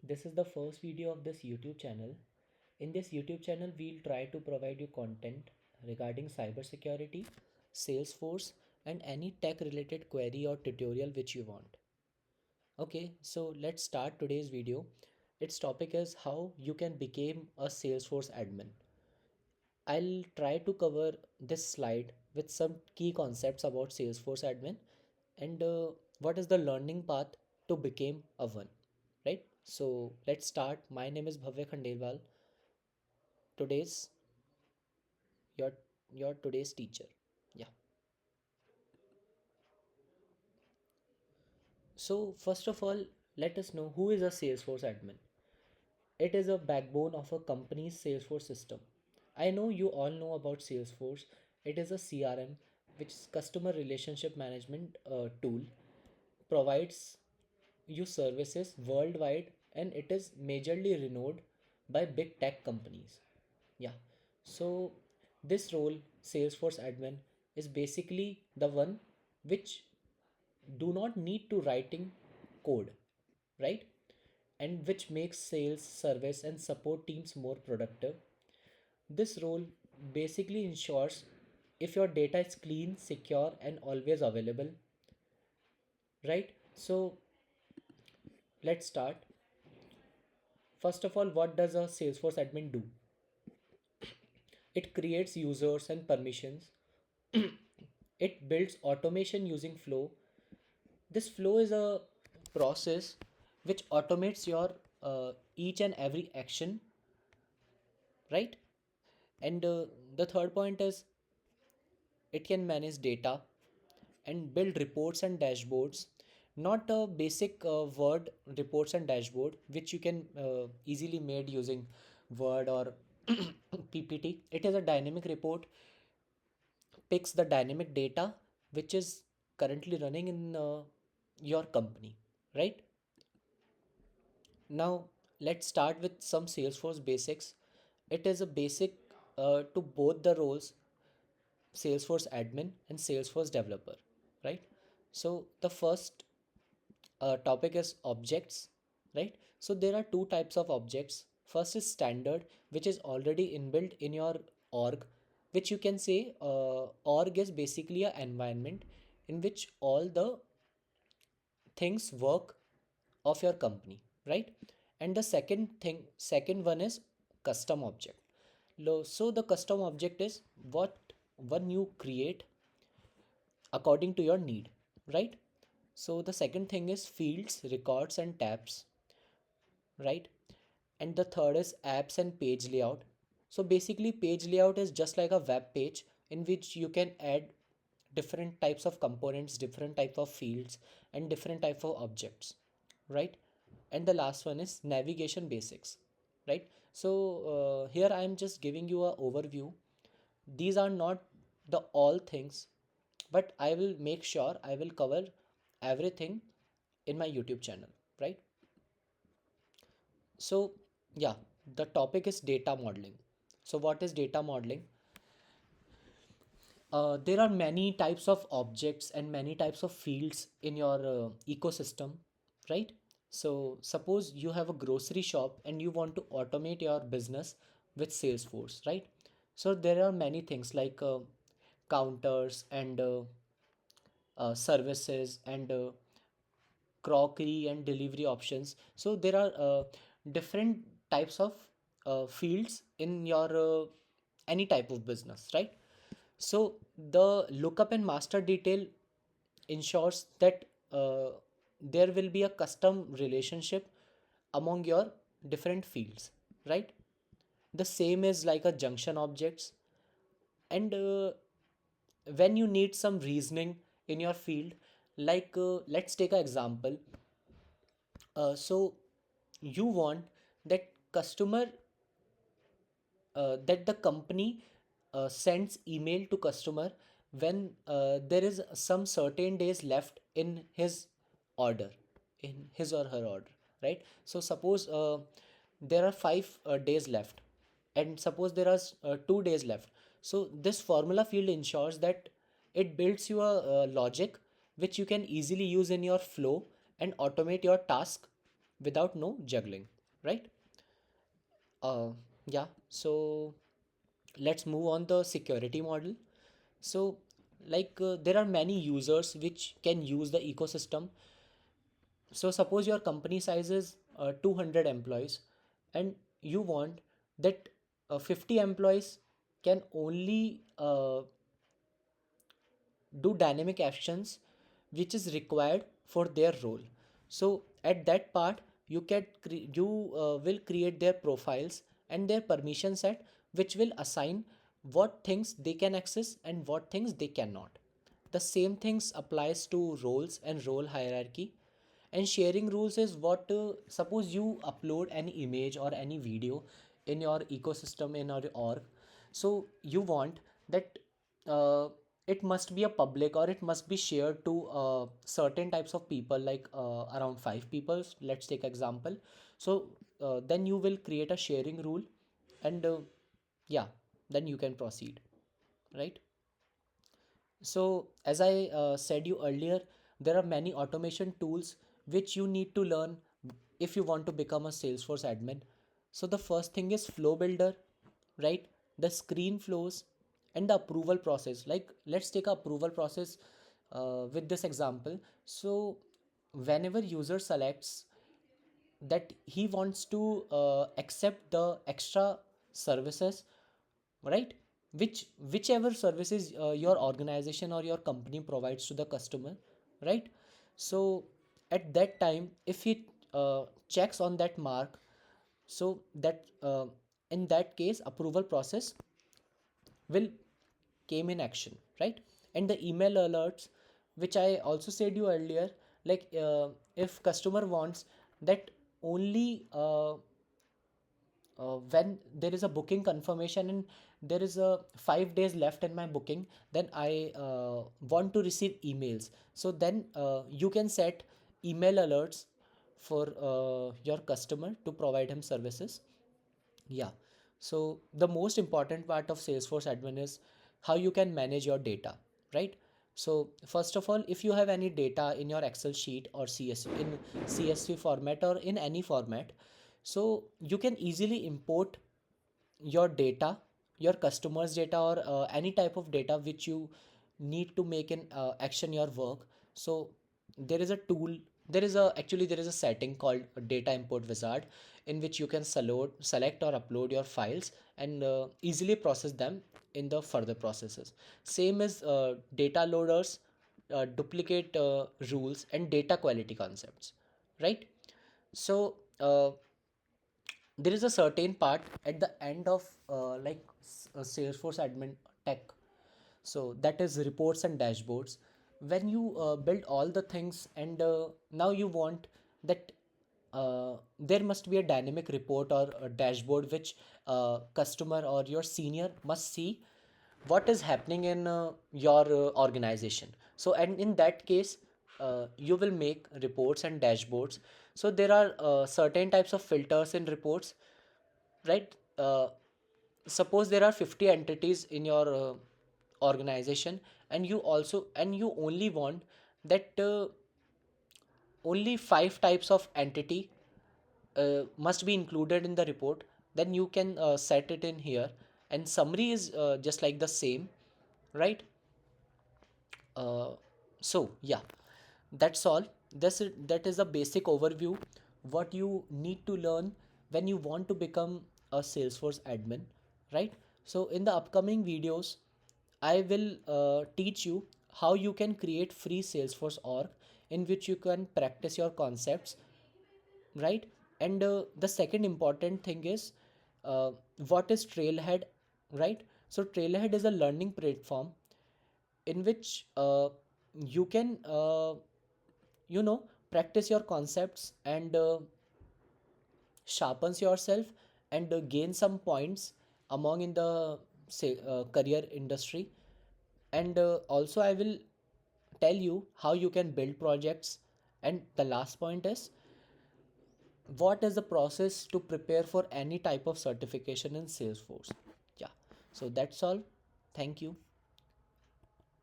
This is the first video of this YouTube channel. In this YouTube channel, we'll try to provide you content regarding cybersecurity, Salesforce, and any tech related query or tutorial which you want. Okay, so let's start today's video. Its topic is how you can become a Salesforce admin. I'll try to cover this slide with some key concepts about Salesforce admin and what is the learning path to become a one, right? So let's start. My name is Bhavya Khandelwal, today's your your today's teacher. Yeah. So first of all, let us know who is a Salesforce admin. It is a backbone of a company's Salesforce system. I know you all know about Salesforce. It is a CRM, which is customer relationship management tool, provides you services worldwide, and it is majorly renowned by big tech companies. Yeah. So this role, Salesforce admin, is basically the one which do not need to writing code, right? And which makes sales, service, and support teams more productive. This role basically ensures if your data is clean, secure, and always available, right? So let's start. First of all, what does a Salesforce admin do? It creates users and permissions. It builds automation using flow. This flow is a process which automates your each and every action, right? And the third point is it can manage data and build reports and dashboards. Not a basic word reports and dashboard which you can easily made using word or ppt. It is a dynamic report, picks the dynamic data which is currently running in your company, right? Now let's start with some Salesforce basics. It is a basic to both the roles, Salesforce admin and Salesforce developer, right? So the first topic is objects, right? So there are two types of objects. First is standard, which is already inbuilt in your org, which you can say org is basically an environment in which all the things work of your company, right? And the second one is custom object. So the custom object is what one you create according to your need, right? So the second thing is fields, records, and tabs, right? And the third is apps and page layout. So basically page layout is just like a web page in which you can add different types of components, different type of fields, and different type of objects, right? And the last one is navigation basics, right? So here I am just giving you a overview. These are not the all things, but I will make sure I will cover everything in my YouTube channel, right? So yeah, the topic is data modeling. So what is data modeling? There are many types of objects and many types of fields in your ecosystem, right? So suppose you have a grocery shop and you want to automate your business with Salesforce, right? So there are many things like counters and services and crockery and delivery options. So there are different types of fields in your any type of business, right? So the lookup and master detail ensures that there will be a custom relationship among your different fields, right? The same is like a junction objects. And when you need some reasoning in your field, like let's take an example. So you want that customer that the company sends email to customer when there is some certain days left in his order, in his or her order, right? So suppose there are 5 days left, and suppose there are 2 days left. So this formula field ensures that it builds you a logic which you can easily use in your flow and automate your task without no juggling, right? uh, yeah, so let's move on the security model. So there are many users which can use the ecosystem. So suppose your company size is 200 employees, and you want that 50 employees can only do dynamic actions which is required for their role. So at that part, you will create their profiles and their permission set, which will assign what things they can access and what things they cannot. The same things applies to roles and role hierarchy. And sharing rules is what, suppose you upload any image or any video in your ecosystem in your org. So you want that uh, it must be a public, or it must be shared to certain types of people, like around 5 people, let's take example. So then you will create a sharing rule, and yeah, then you can proceed, right? So, as I said you earlier, there are many automation tools which you need to learn if you want to become a Salesforce admin. So, the first thing is flow builder, right? The screen flows and the approval process. Like, let's take a approval process with this example. So, whenever user selects that he wants to accept the extra services, right, whichever services your organization or your company provides to the customer, right? So at that time, if he checks on that mark, so that in that case approval process will came in action, right? And the email alerts, which I also said you earlier, if customer wants that only when there is a booking confirmation and there is a 5 days left in my booking, then I want to receive emails. So then you can set email alerts for your customer to provide him services. Yeah. So the most important part of Salesforce admin is how you can manage your data, right? So first of all, if you have any data in your Excel sheet or CSV format or in any format, so you can easily import your data, your customers data, or any type of data which you need to make in action your work. So there is a tool, there is a setting called a data import wizard, in which you can select or upload your files and easily process them in the further processes. Same as data loaders, duplicate rules and data quality concepts, right? So there is a certain part at the end of Salesforce admin tech, so that is reports and dashboards. When you build all the things, and now you want that there must be a dynamic report or a dashboard which customer or your senior must see what is happening in your organization. So and in that case, you will make reports and dashboards. So there are certain types of filters in reports, right? Suppose there are 50 entities in your organization, and you only want that only 5 types of entity must be included in the report. Then you can set it in here, and summary is just like the same, right? uh, so yeah, that's all. That is a basic overview what you need to learn when you want to become a Salesforce admin, right? So in the upcoming videos, I will teach you how you can create free Salesforce org in which you can practice your concepts, right? And the second important thing is what is Trailhead, right? So Trailhead is a learning platform in which you can practice your concepts and sharpens yourself and gain some points among in the say career industry. And also I will tell you how you can build projects. And the last point is what is the process to prepare for any type of certification in Salesforce. Yeah, so that's all. Thank you.